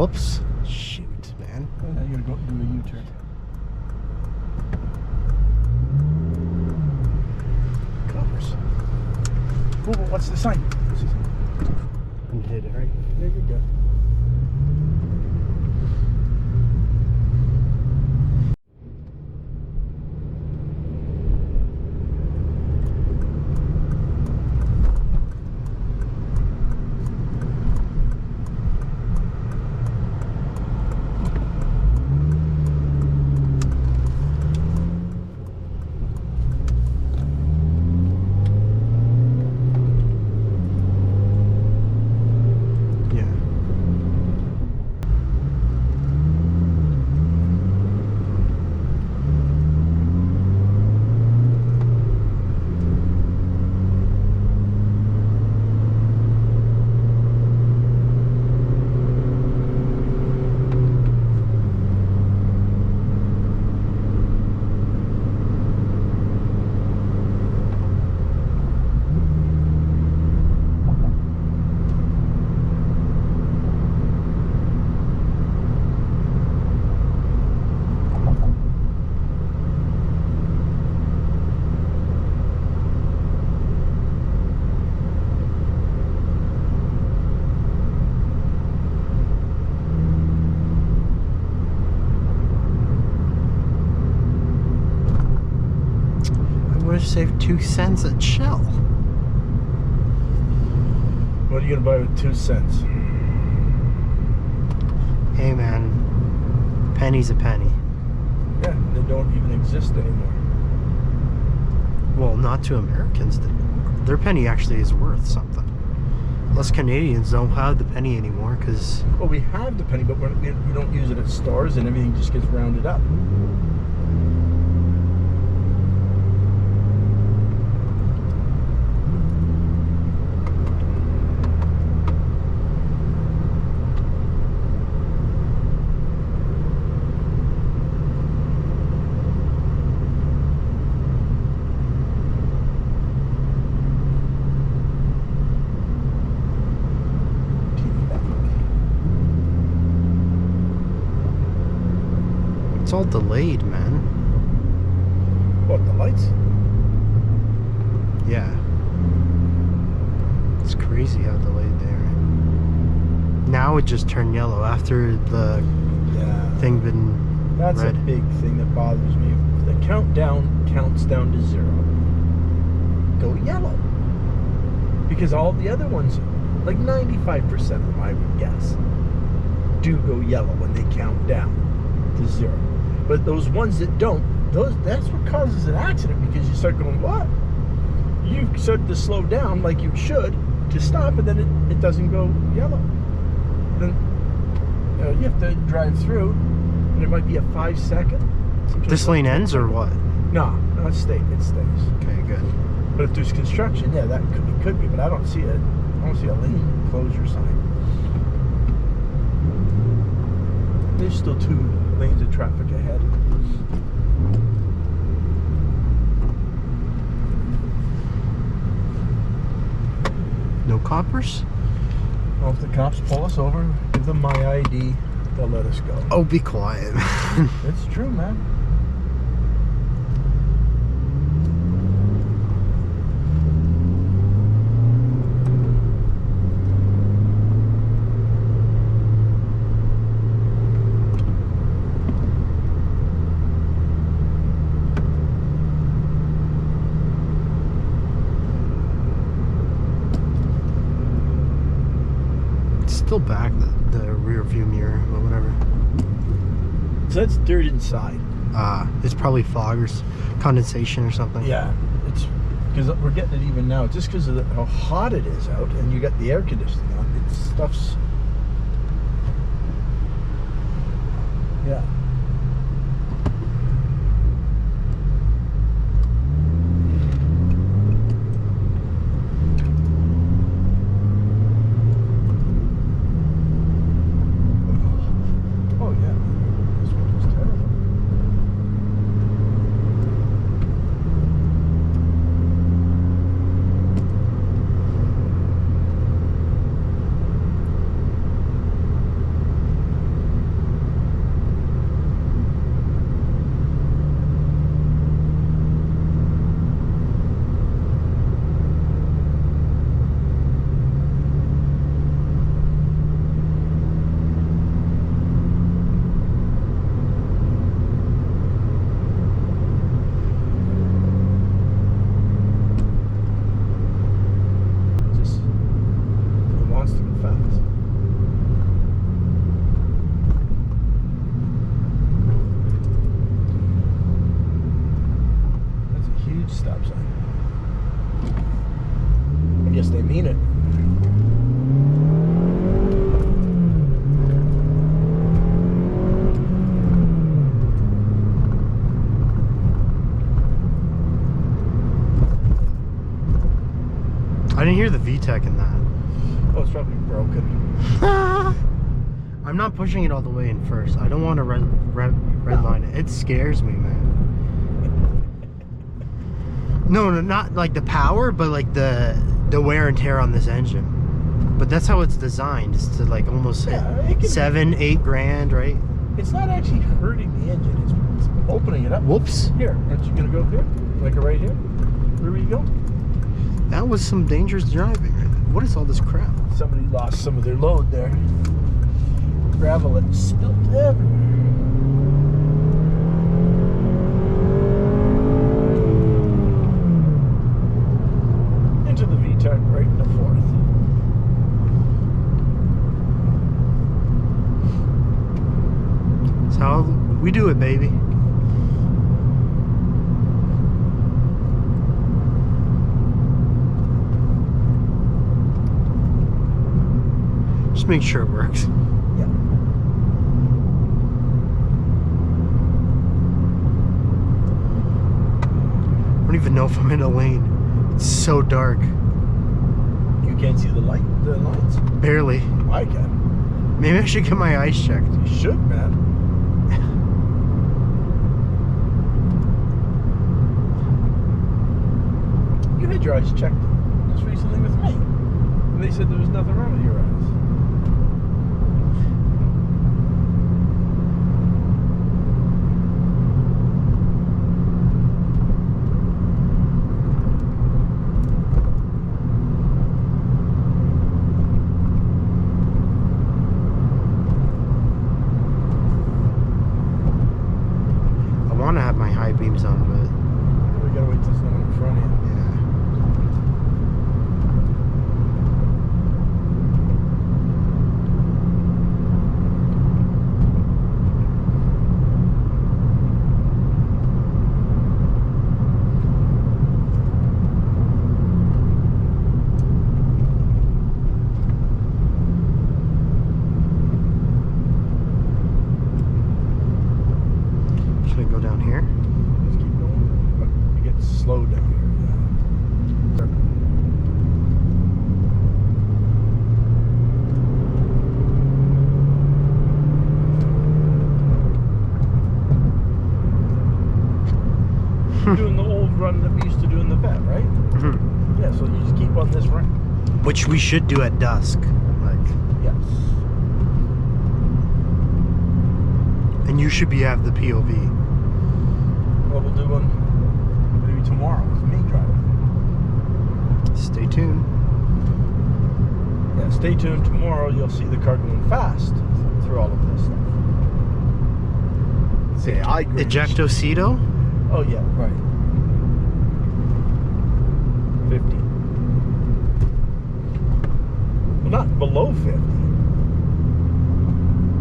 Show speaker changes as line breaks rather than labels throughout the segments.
Whoops. Shoot, man.
Oh, now you gotta go do a U-turn. Coppers. Oh, but what's the sign? What's the sign?
You hit it, right?
Yeah, you're good.
Save 2 cents at Shell.
What are you gonna buy with 2 cents?
Hey man, penny's a penny.
Yeah, they don't even exist anymore.
Well, not to Americans. Their penny actually is worth something. Us Canadians don't have the penny anymore because...
Well, we have the penny, but we don't use it at stores and everything just gets rounded up.
It's all delayed, man.
What, the lights?
Yeah. It's crazy how delayed they are. Now it just turned yellow after the thing been
That's
red.
a big thing that bothers me. The countdown counts down to 0. Go yellow. Because all the other ones, like 95% of them, I would guess, do go yellow when they count down to 0. But those ones that don't, that's what causes an accident, because you start going, what? You start to slow down like you should to stop, and then it doesn't go yellow. Then you have to drive through, and it might be a 5-second.
This lane ends or what?
No, it stays.
Okay, good.
But if there's construction, yeah, that could be. But I don't see a lane closure sign. There's still 2 lanes of traffic ahead.
No coppers?
Well, if the cops pull us over, give them my ID, they'll let us go.
Oh, be quiet.
It's true, man.
Still back the rear view mirror or whatever.
So that's dirt inside.
It's probably fog or condensation or something.
Yeah, it's because we're getting it even now. Just because of how hot it is out, and you got the air conditioning on, it stuff's. Yeah. mean it.
I didn't hear the VTEC in that.
Oh, it's probably broken.
I'm not pushing it all the way in first. I don't want to red line it. It scares me, man. No, not like the power, but like the wear and tear on this engine. But that's how it's designed. It's to like almost hit $7-8 grand, right?
It's not actually hurting the engine. It's opening it up.
Whoops.
Here, aren't you gonna go here? Like right here? Where you go?
That was some dangerous driving. What is all this crap?
Somebody lost some of their load there. Gravel that spilled everywhere. Into the VTEC right in the fourth.
That's how we do it, baby. Just make sure it works.
Yeah.
I don't even know if I'm in a lane. It's so dark.
You can't see the lights?
Barely.
I can.
Maybe I should get my eyes checked.
You should, man. You had your eyes checked just recently with me. And they said there was nothing wrong with your eyes.
I want to have my high beams on, but
We gotta wait till there's no one in front of you.
yeah. Should I go down here?
Just keep going. But you get slow down here. You're doing the old run that we used to do in the vet, right?
Mm-hmm.
Yeah, so you just keep on this run.
Which we should do at dusk. Like,
Yes.
and you should have the POV.
Well, we'll do one maybe tomorrow with me driving.
Stay tuned.
Yeah, stay tuned. Tomorrow you'll see the car going fast through all of this stuff. Say I agree.
Ejectocito?
Oh yeah, right. 50. Well, not below 50.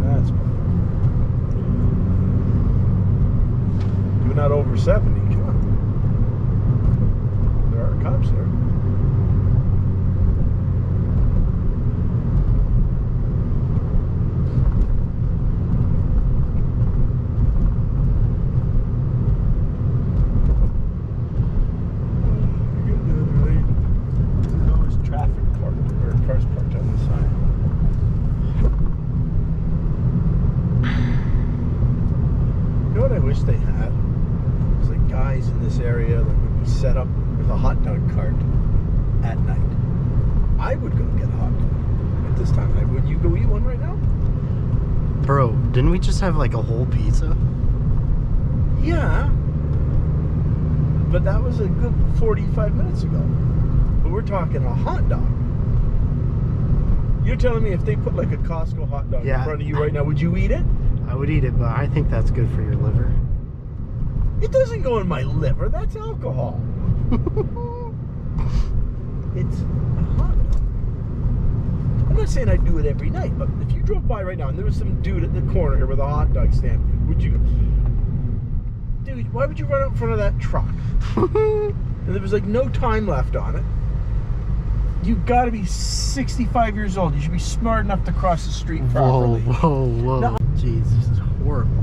That's better. Do not over 70. Come on. There are cops there. Cars parked on the side. You know what I wish they had? It's like guys in this area that would be set up with a hot dog cart at night. I would go get a hot dog at this time. Would you go eat one right now?
Bro, didn't we just have like a whole pizza?
Yeah. But that was a good 45 minutes ago. But we're talking a hot dog. You're telling me if they put like a Costco hot dog in front of you right now, would you eat it?
I would eat it, but I think that's good for your liver.
It doesn't go in my liver. That's alcohol. It's a hot dog. I'm not saying I'd do it every night, but if you drove by right now and there was some dude at the corner here with a hot dog stand, would you... Dude, why would you run out in front of that truck? And there was like no time left on it. You've got to be 65 years old. You should be smart enough to cross the street
Whoa,
properly.
whoa, whoa.
No.
Jeez, this is horrible.